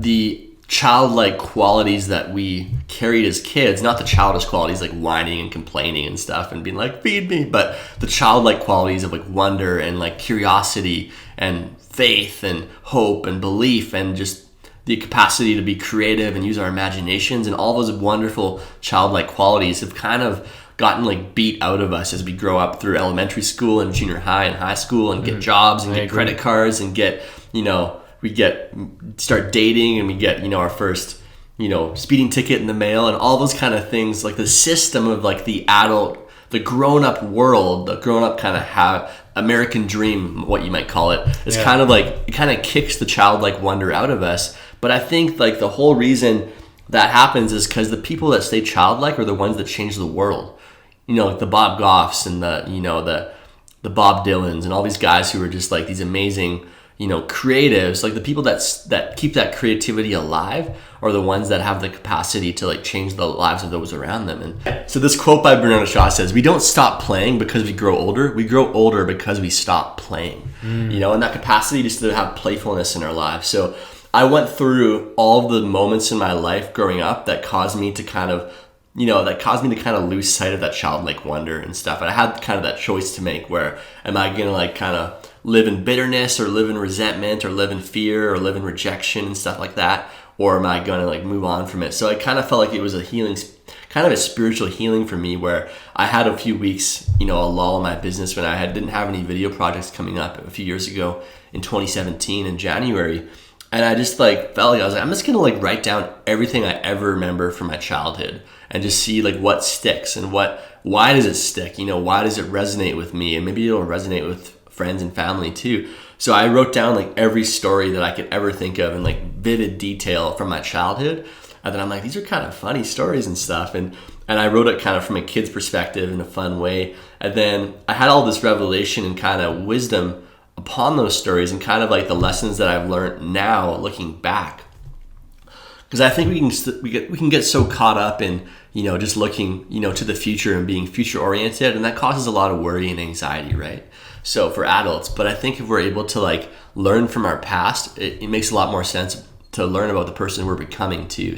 the childlike qualities that we carried as kids, not the childish qualities like whining and complaining and stuff and being like, feed me, but the childlike qualities of like wonder and like curiosity and faith and hope and belief and just the capacity to be creative and use our imaginations, and all those wonderful childlike qualities have kind of gotten like beat out of us as we grow up through elementary school and junior high and high school and get jobs and get credit cards and get, start dating and we get, our first, speeding ticket in the mail and all those kind of things. Like the system of like the grown-up world, the grown-up kind of American dream, what you might call it, is kind of like, it kind of kicks the childlike wonder out of us. But I think like the whole reason that happens is because the people that stay childlike are the ones that change the world. Like the Bob Goffs and the Bob Dylans and all these guys who are just like these amazing, creatives. Like the people that keep that creativity alive are the ones that have the capacity to like change the lives of those around them. And so this quote by Bernardo Shaw says, "We don't stop playing because we grow older. We grow older because we stop playing." And that capacity just to have playfulness in our lives. So I went through all the moments in my life growing up that caused me to kind of lose sight of that childlike wonder and stuff. And I had kind of that choice to make, where am I going to like kind of live in bitterness or live in resentment or live in fear or live in rejection and stuff like that? Or am I going to like move on from it? So I kind of felt like it was a healing, kind of a spiritual healing for me, where I had a few weeks, a lull in my business when I didn't have any video projects coming up a few years ago in 2017 in January. And I just like felt like I was like, I'm just going to like write down everything I ever remember from my childhood and just see like what sticks and why does it stick? Why does it resonate with me? And maybe it'll resonate with friends and family too. So I wrote down like every story that I could ever think of in like vivid detail from my childhood. And then I'm like, these are kind of funny stories and stuff. And I wrote it kind of from a kid's perspective in a fun way. And then I had all this revelation and kind of wisdom upon those stories and kind of like the lessons that I've learned now looking back. Because I think we can get so caught up in, just looking, to the future and being future oriented, and that causes a lot of worry and anxiety, right? So for adults, but I think if we're able to like learn from our past, it makes a lot more sense to learn about the person we're becoming too.